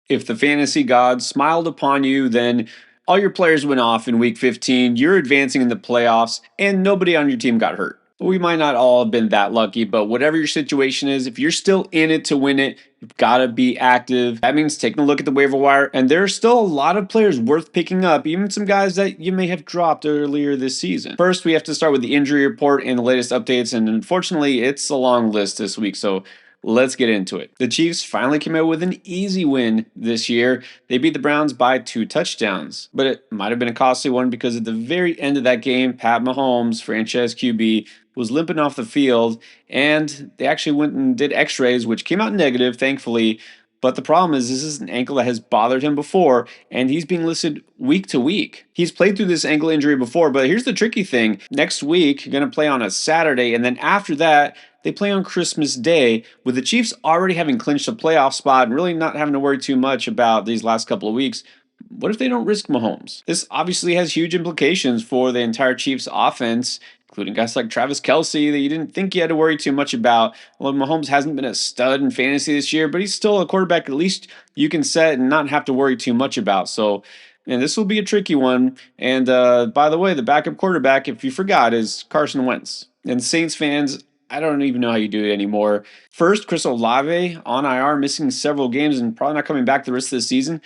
If the fantasy gods smiled upon you, then all your players went off in week 15, you're advancing in the playoffs, and nobody on your team got hurt. We might not all have been that lucky, but whatever your situation is, if you're still in it to win it, you've got to be active. That means taking a look at the waiver wire, and there are still a lot of players worth picking up, even some guys that you may have dropped earlier this season. First, we have to start with the injury report and the latest updates, and unfortunately, it's a long list this week, so let's get into it. The Chiefs finally came out with an easy win this year. They beat the Browns by 2 touchdowns, but it might have been a costly one because at the very end of that game, Pat Mahomes, franchise QB, was limping off the field, and they actually went and did x-rays, which came out negative, thankfully. But the problem is, this is an ankle that has bothered him before, and he's being listed week to week. He's played through this ankle injury before, but here's the tricky thing. Next week, you're going to play on a Saturday, and then after that, they play on Christmas Day, with the Chiefs already having clinched a playoff spot and really not having to worry too much about these last couple of weeks. What if they don't risk Mahomes? This obviously has huge implications for the entire Chiefs offense, including guys like Travis Kelce that you didn't think you had to worry too much about. Well, Mahomes hasn't been a stud in fantasy this year, but he's still a quarterback at least you can set and not have to worry too much about. So, and this will be a tricky one. And by the way, the backup quarterback, if you forgot, is Carson Wentz. And Saints fans, I don't even know how you do it anymore. First, Chris Olave on IR, missing several games and probably not coming back the rest of the season.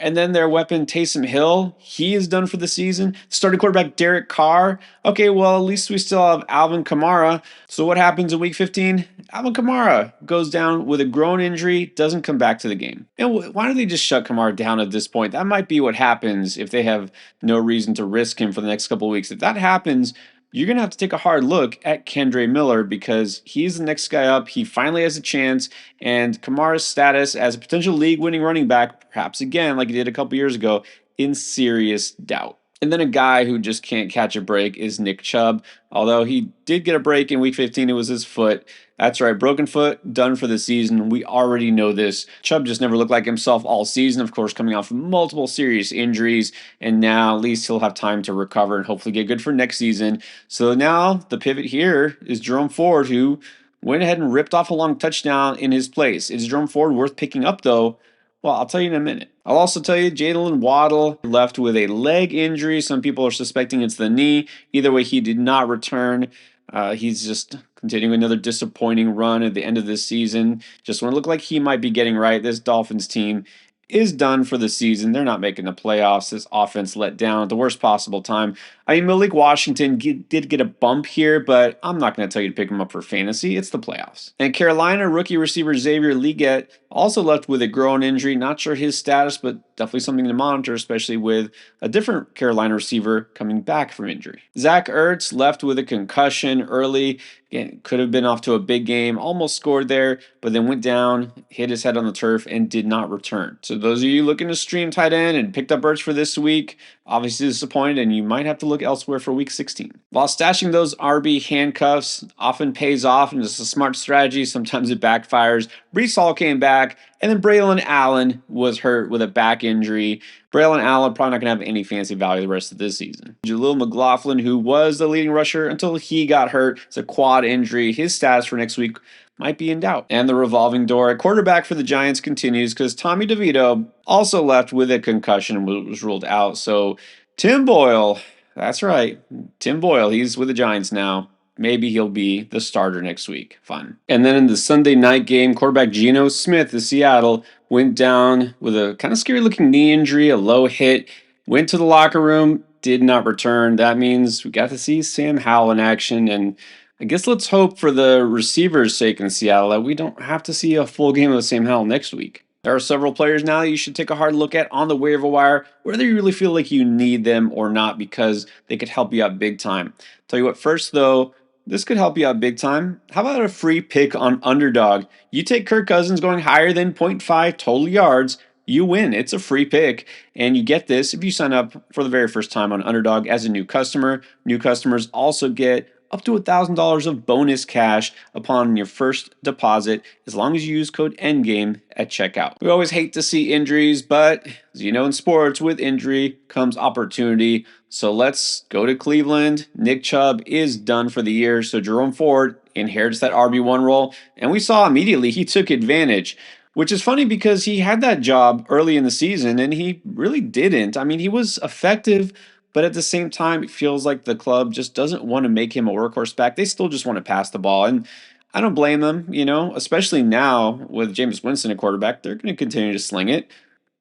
And then their weapon, Taysom Hill, he is done for the season. Starting quarterback, Derek Carr. Okay, well, at least we still have Alvin Kamara. So what happens in week 15? Alvin Kamara goes down with a groin injury, doesn't come back to the game. And why don't they just shut Kamara down at this point? That might be what happens if they have no reason to risk him for the next couple of weeks. If that happens, you're going to have to take a hard look at Kendre Miller because he's the next guy up. He finally has a chance, and Kamara's status as a potential league-winning running back, perhaps again, like he did a couple years ago, in serious doubt. And then a guy who just can't catch a break is Nick Chubb. Although he did get a break in week 15, it was his foot. That's right, broken foot, done for the season. We already know this. Chubb just never looked like himself all season, of course, coming off from multiple serious injuries. And now at least he'll have time to recover and hopefully get good for next season. So now the pivot here is Jerome Ford, who went ahead and ripped off a long touchdown in his place. Is Jerome Ford worth picking up, though? Well, I'll tell you in a minute. I'll also tell you Jalen Waddle left with a leg injury. Some people are suspecting it's the knee. Either way, he did not return. He's just continuing another disappointing run at the end of this season. Just want to look like he might be getting right. This Dolphins team is done for the season. They're not making the playoffs. This offense let down at the worst possible time. I mean, Malik Washington did get a bump here, but I'm not going to tell you to pick him up for fantasy. It's the playoffs. And Carolina rookie receiver Xavier Legette also left with a groin injury. Not sure his status, but definitely something to monitor, especially with a different Carolina receiver coming back from injury. Zach Ertz left with a concussion early. Again, could have been off to a big game, almost scored there, but then went down, hit his head on the turf, and did not return. So those of you looking to stream tight end and picked up Ertz for this week, obviously disappointed, and you might have to look elsewhere for week 16. While stashing those RB handcuffs often pays off and it's a smart strategy, sometimes it backfires. Breece Hall came back, and then Braylon Allen was hurt with a back injury. Braylon Allen probably not going to have any fancy value the rest of this season. Jaleel McLaughlin, who was the leading rusher until he got hurt, it's a quad injury. His status for next week might be in doubt. And the revolving door at quarterback for the Giants continues because Tommy DeVito also left with a concussion and was ruled out. So Tim Boyle, that's right, Tim Boyle, he's with the Giants now. Maybe he'll be the starter next week. Fun. And then in the Sunday night game, quarterback Geno Smith of Seattle went down with a kind of scary looking knee injury, a low hit, went to the locker room, did not return. That means we got to see Sam Howell in action. And I guess let's hope for the receivers' sake in Seattle that we don't have to see a full game of Sam Howell next week. There are several players now that you should take a hard look at on the waiver wire, whether you really feel like you need them or not, because they could help you out big time. Tell you what, first though, this could help you out big time. How about a free pick on Underdog? You take Kirk Cousins going higher than 0.5 total yards, you win. It's a free pick, and you get this if you sign up for the very first time on Underdog as a new customer. New customers also get up to $1,000 of bonus cash upon your first deposit as long as you use code ENDGAME at checkout. We always hate to see injuries, but as you know in sports, with injury comes opportunity. So let's go to Cleveland. Nick Chubb is done for the year, so Jerome Ford inherits that RB1 role, and we saw immediately he took advantage. which is funny because he had that job early in the season and he really didn't. I mean, he was effective, but at the same time, it feels like the club just doesn't want to make him a workhorse back. They still just want to pass the ball. And I don't blame them, especially now with Jameis Winston at quarterback. They're going to continue to sling it.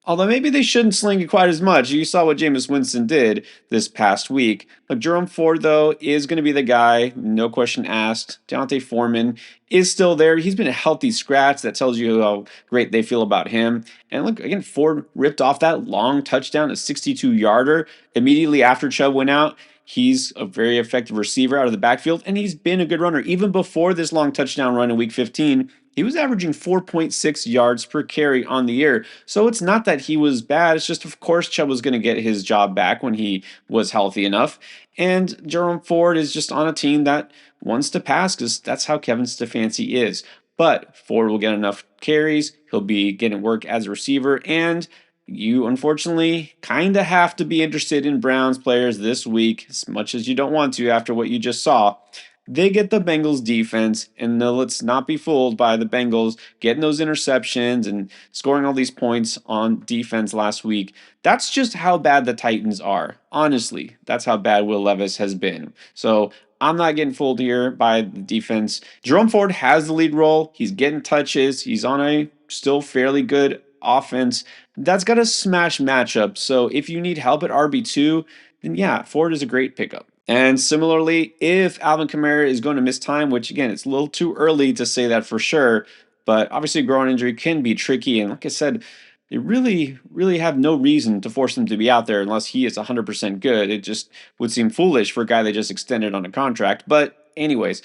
Although maybe they shouldn't sling it quite as much. You saw what Jameis Winston did this past week. Look, Jerome Ford, though, is going to be the guy, no question asked. Deontay Foreman is still there. He's been a healthy scratch. That tells you how great they feel about him. And look, again, Ford ripped off that long touchdown, a 62-yarder, immediately after Chubb went out. He's a very effective receiver out of the backfield, and he's been a good runner. Even before this long touchdown run in Week 15, he was averaging 4.6 yards per carry on the year. So it's not that he was bad. It's just, of course, Chubb was going to get his job back when he was healthy enough. And Jerome Ford is just on a team that wants to pass because that's how Kevin Stefanski is. But Ford will get enough carries. He'll be getting work as a receiver. And you, unfortunately, kind of have to be interested in Browns players this week, as much as you don't want to after what you just saw. They get the Bengals defense, and let's not be fooled by the Bengals getting those interceptions and scoring all these points on defense last week. That's just how bad the Titans are. Honestly, that's how bad Will Levis has been. So I'm not getting fooled here by the defense. Jerome Ford has the lead role. He's getting touches. He's on a still fairly good offense. That's got a smash matchup. So if you need help at RB2, then yeah, Ford is a great pickup. And similarly, if Alvin Kamara is going to miss time, which again, it's a little too early to say that for sure, but obviously a groin injury can be tricky. And like I said, they really, really have no reason to force him to be out there unless he is 100% good. It just would seem foolish for a guy they just extended on a contract. But anyways,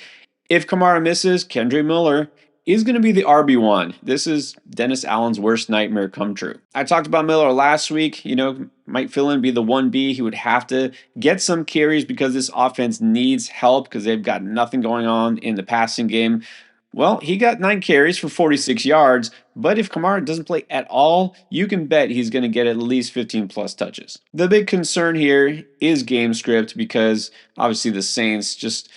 if Kamara misses, Kendre Miller is going to be the RB1. This is Dennis Allen's worst nightmare come true. I talked about Miller last week. Might fill in, be the 1B. He would have to get some carries because this offense needs help because they've got nothing going on in the passing game. Well, he got 9 carries for 46 yards, but if Kamara doesn't play at all, you can bet he's going to get at least 15 plus touches. The big concern here is game script because obviously the Saints just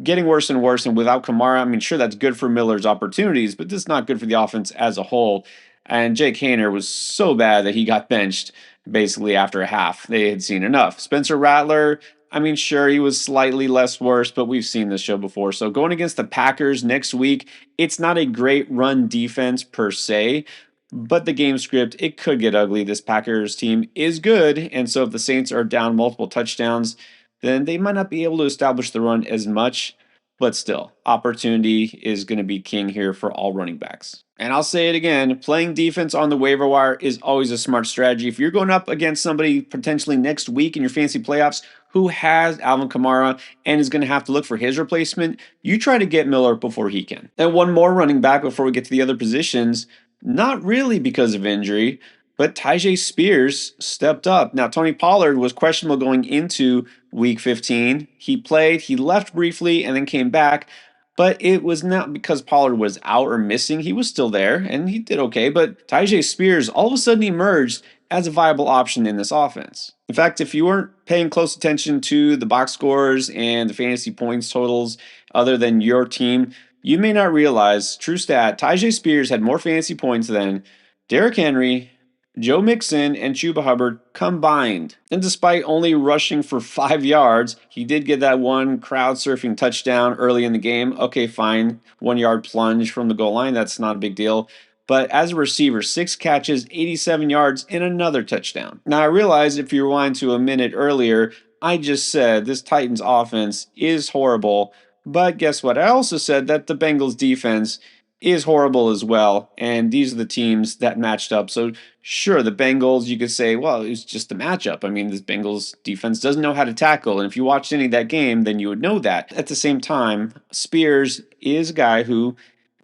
getting worse and worse, and without Kamara, I mean, sure, that's good for Miller's opportunities, but this is not good for the offense as a whole. And Jake Haener was so bad that he got benched basically after a half. They had seen enough. Spencer Rattler, I mean, sure, he was slightly less worse, but we've seen this show before. So going against the Packers next week, it's not a great run defense per se, but the game script, it could get ugly. This Packers team is good, and so if the Saints are down multiple touchdowns, then they might not be able to establish the run as much, but still, opportunity is going to be king here for all running backs. And I'll say it again, playing defense on the waiver wire is always a smart strategy. If you're going up against somebody potentially next week in your fantasy playoffs who has Alvin Kamara and is going to have to look for his replacement, you try to get Miller before he can. And one more running back before we get to the other positions, not really because of injury, but Tyjae Spears stepped up. Now, Tony Pollard was questionable going into Week 15. He played, he left briefly, and then came back. But it was not because Pollard was out or missing. He was still there, and he did okay. But Tyjae Spears all of a sudden emerged as a viable option in this offense. In fact, if you weren't paying close attention to the box scores and the fantasy points totals other than your team, you may not realize, true stat, Tyjae Spears had more fantasy points than Derrick Henry, Joe Mixon, and Chuba Hubbard combined. And despite only rushing for 5 yards, he did get that one crowd surfing touchdown early in the game. Okay, fine. 1 yard plunge from the goal line. That's not a big deal. But as a receiver, 6 catches, 87 yards, and another touchdown. Now, I realize if you rewind to a minute earlier, I just said this Titans offense is horrible. But guess what? I also said that the Bengals defense is horrible as well, and these are the teams that matched up. So sure, the Bengals, you could say, well, it was just the matchup. I mean, this Bengals defense doesn't know how to tackle, and if you watched any of that game, then you would know that. At the same time, Spears is a guy who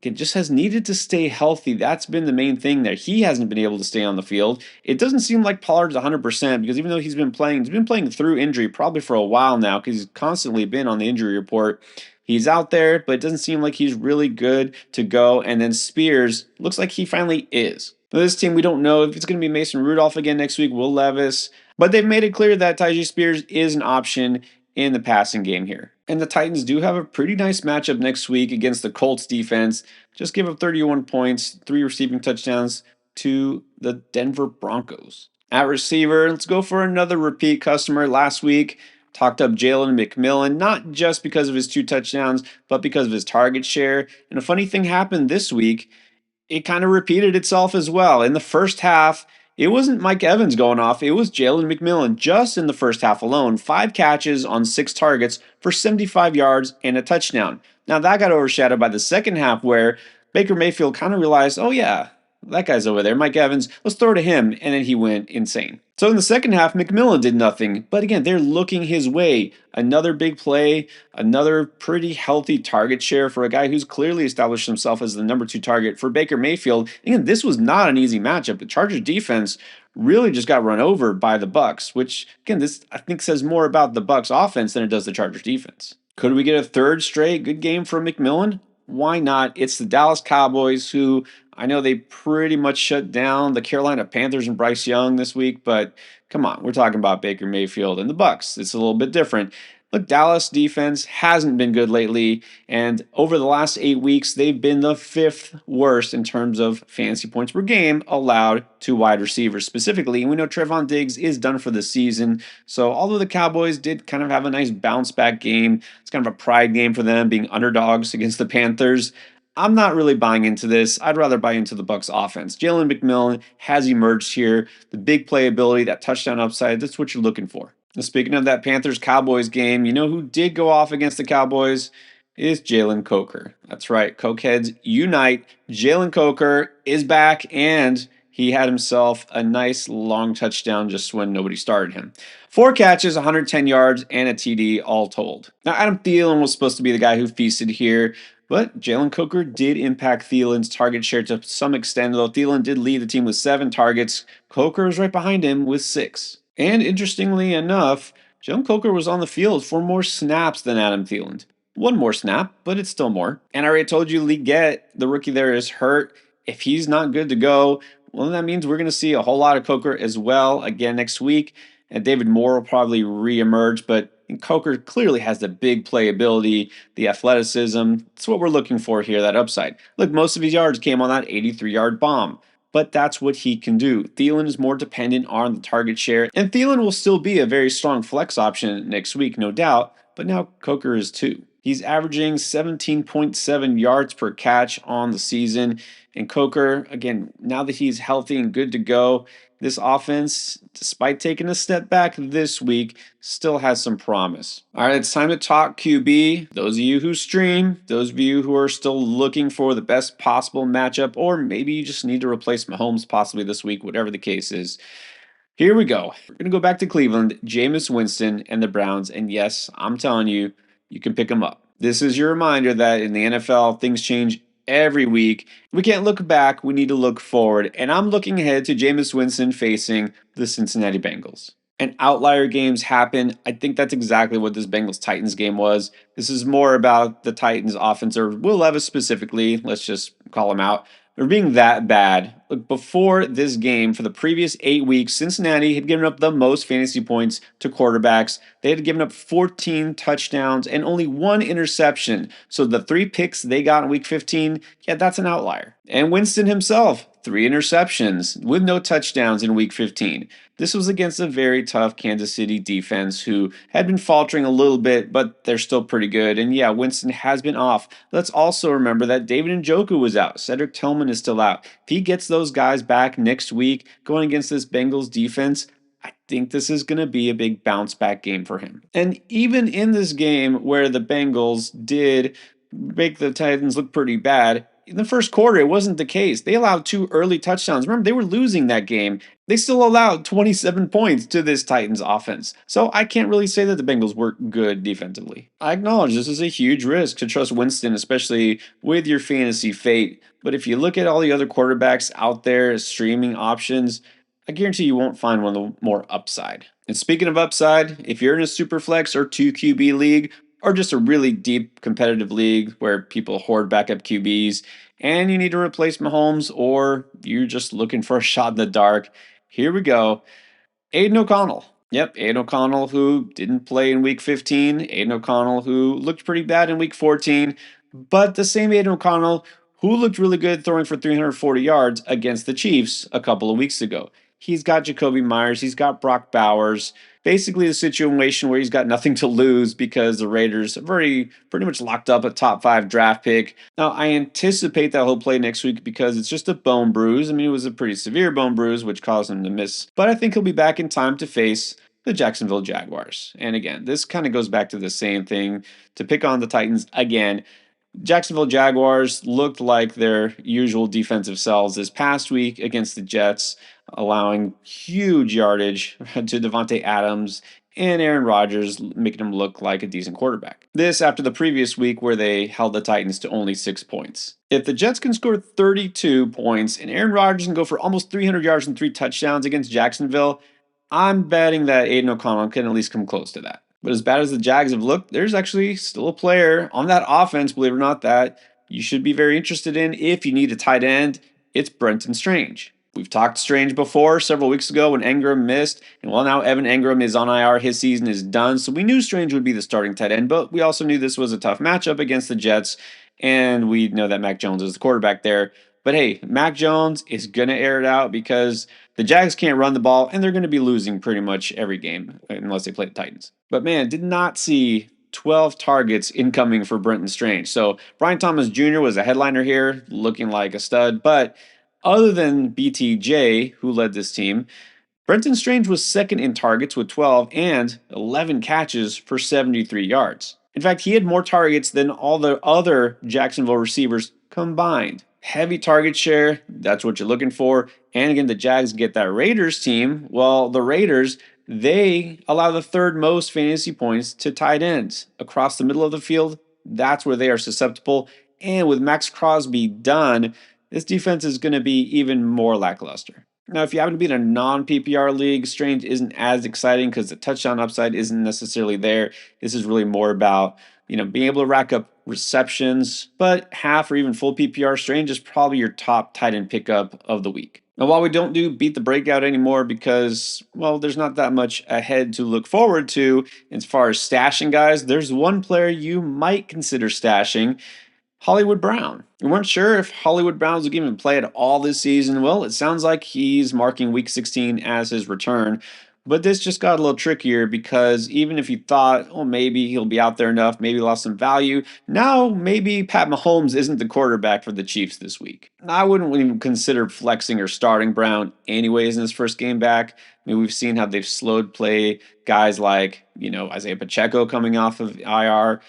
just has needed to stay healthy. That's been the main thing there. He hasn't been able to stay on the field. It doesn't seem like Pollard's 100% because even though he's been playing through injury probably for a while now because he's constantly been on the injury report. He's out there, but it doesn't seem like he's really good to go. And then Spears looks like he finally is. Now, this team, we don't know if it's going to be Mason Rudolph again next week, Will Levis, but they've made it clear that Tyjae Spears is an option in the passing game here. And the Titans do have a pretty nice matchup next week against the Colts defense. Just give up 31 points, 3 receiving touchdowns to the Denver Broncos. At receiver, let's go for another repeat customer. Last week, talked up Jalen McMillan, not just because of his 2 touchdowns, but because of his target share. And a funny thing happened this week. It kind of repeated itself as well. In the first half, it wasn't Mike Evans going off. It was Jalen McMillan just in the first half alone. 5 catches on 6 targets for 75 yards and a touchdown. Now, that got overshadowed by the second half where Baker Mayfield kind of realized, oh, yeah, that guy's over there, Mike Evans. Let's throw to him. And then he went insane. So in the second half, McMillan did nothing. But again, they're looking his way. Another big play, another pretty healthy target share for a guy who's clearly established himself as the number 2 target for Baker Mayfield. Again, this was not an easy matchup. The Chargers defense really just got run over by the Bucs, which again, this I think says more about the Bucs offense than it does the Chargers defense. Could we get a third straight good game from McMillan? Why not? It's the Dallas Cowboys, who I know they pretty much shut down the Carolina Panthers and Bryce Young this week, but come on, we're talking about Baker Mayfield and the Bucs. It's a little bit different. Look, Dallas defense hasn't been good lately, and over the last 8 weeks, they've been the 5th worst in terms of fantasy points per game allowed to wide receivers specifically. And we know Trevon Diggs is done for the season, so although the Cowboys did kind of have a nice bounce back game, it's kind of a pride game for them being underdogs against the Panthers. I'm not really buying into this. I'd rather buy into the Bucs offense. Jalen McMillan has emerged here. The big playability, that touchdown upside, that's what you're looking for. Now, speaking of that Panthers-Cowboys game, you know who did go off against the Cowboys? Is Jalen Coker. That's right. Cokeheads unite. Jalen Coker is back, and he had himself a nice long touchdown just when nobody started him. 4 catches, 110 yards, and a TD all told. Now, Adam Thielen was supposed to be the guy who feasted here, but Jalen Coker did impact Thielen's target share to some extent, though Thielen did lead the team with 7 targets. Coker was right behind him with 6. And interestingly enough, Jalen Coker was on the field for more snaps than Adam Thielen. 1 more snap, but it's still more. And I already told you, Lee Gett, the rookie there, is hurt. If he's not good to go, well, that means we're going to see a whole lot of Coker as well again next week. And David Moore will probably reemerge, but Coker clearly has the big playability, the athleticism. That's what we're looking for here, that upside. Look, most of his yards came on that 83-yard bomb, but that's what he can do. Thielen is more dependent on the target share, and Thielen will still be a very strong flex option next week, no doubt, but now Coker is too. He's averaging 17.7 yards per catch on the season, and Coker, again, now that he's healthy and good to go, this offense, despite taking a step back this week, still has some promise. All right, it's time to talk QB. Those of you who stream, those of you who are still looking for the best possible matchup, or maybe you just need to replace Mahomes possibly this week, whatever the case is. Here we go. We're going to go back to Cleveland, Jameis Winston and the Browns, and yes, I'm telling you, you can pick them up. This is your reminder that in the NFL, things change every week. We can't look back, we need to look forward. And I'm looking ahead to Jameis Winston facing the Cincinnati Bengals. And outlier games happen. I think that's exactly what this Bengals-Titans game was. This is more about the Titans offense, or Will Levis specifically, let's just call him out. They're being that bad. Look, before this game, for the previous 8 weeks, Cincinnati had given up the most fantasy points to quarterbacks. They had given up 14 touchdowns and only 1 interception. So the 3 picks they got in week 15, yeah, that's an outlier. And Winston himself, 3 interceptions with no touchdowns in week 15. This was against a very tough Kansas City defense who had been faltering a little bit, but they're still pretty good. And yeah, Winston has been off. Let's also remember that David Njoku was out. Cedric Tillman is still out. If he gets those guys back next week going against this Bengals defense, I think this is going to be a big bounce back game for him. And even in this game where the Bengals did make the Titans look pretty bad, in the first quarter, it wasn't the case. They allowed 2 early touchdowns. Remember, they were losing that game. They still allowed 27 points to this Titans offense. So I can't really say that the Bengals were good defensively. I acknowledge this is a huge risk to trust Winston, especially with your fantasy fate. But if you look at all the other quarterbacks out there as streaming options, I guarantee you won't find one with more upside. And speaking of upside, if you're in a Superflex or 2 QB league, or just a really deep competitive league where people hoard backup QBs and you need to replace Mahomes, or you're just looking for a shot in the dark, here we go. Aidan O'Connell. Yep, Aidan O'Connell, who didn't play in week 15, Aidan O'Connell, who looked pretty bad in week 14, but the same Aidan O'Connell who looked really good throwing for 340 yards against the Chiefs a couple of weeks ago. He's got Jacoby Myers, he's got Brock Bowers. Basically, a situation where he's got nothing to lose because the Raiders have already pretty much locked up a top 5 draft pick. Now, I anticipate that he'll play next week because it's just a bone bruise. I mean, it was a pretty severe bone bruise, which caused him to miss. But I think he'll be back in time to face the Jacksonville Jaguars. And again, this kind of goes back to the same thing to pick on the Titans again. Jacksonville Jaguars looked like their usual defensive selves this past week against the Jets, allowing huge yardage to Devontae Adams and Aaron Rodgers, making them look like a decent quarterback. This after the previous week where they held the Titans to only 6 points. If the Jets can score 32 points and Aaron Rodgers can go for almost 300 yards and 3 touchdowns against Jacksonville, I'm betting that Aidan O'Connell can at least come close to that. But as bad as the Jags have looked, there's actually still a player on that offense, believe it or not, that you should be very interested in if you need a tight end. It's Brenton Strange. We've talked Strange before several weeks ago when Engram missed, and well, now Evan Engram is on IR. His season is done, so we knew Strange would be the starting tight end, but we also knew this was a tough matchup against the Jets, and we know that Mac Jones is the quarterback there. But hey, Mac Jones is going to air it out because the Jags can't run the ball, and they're going to be losing pretty much every game unless they play the Titans. But man, did not see 12 targets incoming for Brenton Strange. So Brian Thomas Jr. was a headliner here, looking like a stud. But other than BTJ, who led this team, Brenton Strange was second in targets with 12 and 11 catches for 73 yards. In fact, he had more targets than all the other Jacksonville receivers combined. Heavy target share, that's what you're looking for. And again, the Jags get that Raiders team. Well, the Raiders, they allow the third most fantasy points to tight ends. Across the middle of the field, that's where they are susceptible. And with Max Crosby done, this defense is going to be even more lackluster. Now, if you happen to be in a non-PPR league, Strange isn't as exciting because the touchdown upside isn't necessarily there. This is really more about, being able to rack up receptions, but half or even full PPR, Strange is probably your top tight end pickup of the week. Now, while we don't do beat the breakout anymore because, well, there's not that much ahead to look forward to as far as stashing guys, there's one player you might consider stashing, Hollywood Brown. We weren't sure if Hollywood Brown would even play at all this season. Well, it sounds like he's marking week 16 as his return. But this just got a little trickier because even if you thought, oh, maybe he'll be out there enough, maybe lost some value, now maybe Pat Mahomes isn't the quarterback for the Chiefs this week. I wouldn't even consider flexing or starting Brown anyways in his first game back. I mean, we've seen how they've slowed play guys like, Isaiah Pacheco coming off of IR.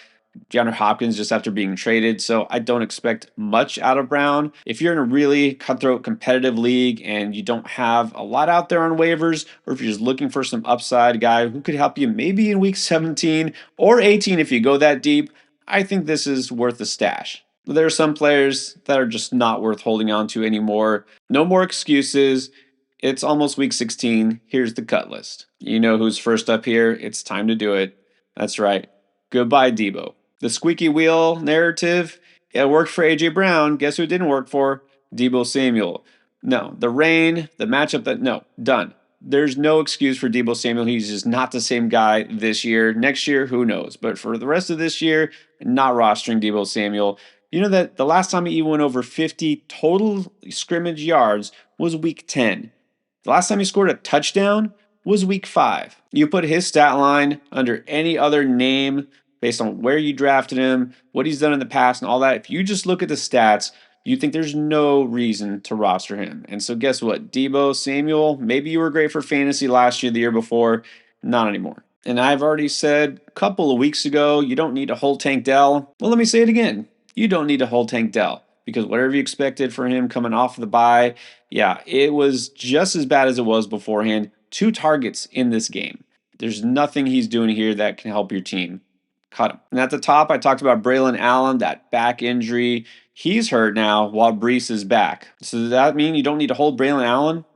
DeAndre Hopkins just after being traded, so I don't expect much out of Brown. If you're in a really cutthroat competitive league and you don't have a lot out there on waivers, or if you're just looking for some upside guy who could help you maybe in week 17 or 18 if you go that deep, I think this is worth a stash. But there are some players that are just not worth holding on to anymore. No more excuses. It's almost week 16. Here's the cut list. You know who's first up here. It's time to do it. That's right. Goodbye, Debo. The squeaky wheel narrative, it worked for A.J. Brown. Guess who it didn't work for? Debo Samuel. No, the rain, the matchup, no, done. There's no excuse for Debo Samuel. He's just not the same guy this year. Next year, who knows? But for the rest of this year, not rostering Debo Samuel. You know that the last time he even went over 50 total scrimmage yards was week 10. The last time he scored a touchdown was week 5. You put his stat line under any other name based on where you drafted him, what he's done in the past, and all that. If you just look at the stats, you think there's no reason to roster him. And so guess what? Debo Samuel, maybe you were great for fantasy last year, the year before, not anymore. And I've already said a couple of weeks ago, you don't need to hold Tank Dell. Well, let me say it again. You don't need to hold Tank Dell because whatever you expected from him coming off of the bye, yeah, it was just as bad as it was beforehand. 2 targets in this game. There's nothing he's doing here that can help your team. Cut him. And at the top, I talked about Braylon Allen, that back injury. He's hurt now while Brees is back. So does that mean you don't need to hold Braylon Allen?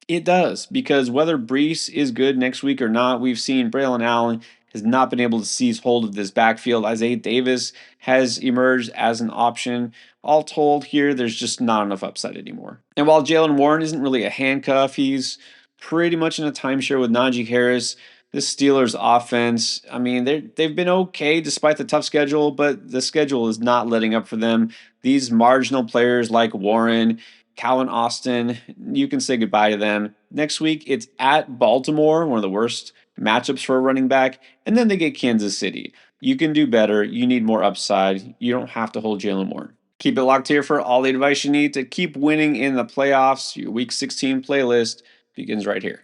It does, because whether Brees is good next week or not, we've seen Braylon Allen has not been able to seize hold of this backfield. Isaiah Davis has emerged as an option. All told here, there's just not enough upside anymore. And while Jalen Warren isn't really a handcuff, he's pretty much in a timeshare with Najee Harris. The Steelers offense, I mean, they've been okay despite the tough schedule, but the schedule is not letting up for them. These marginal players like Warren, Calvin Austin, you can say goodbye to them. Next week, it's at Baltimore, one of the worst matchups for a running back, and then they get Kansas City. You can do better. You need more upside. You don't have to hold Jalen Warren. Keep it locked here for all the advice you need to keep winning in the playoffs. Your Week 16 playlist begins right here.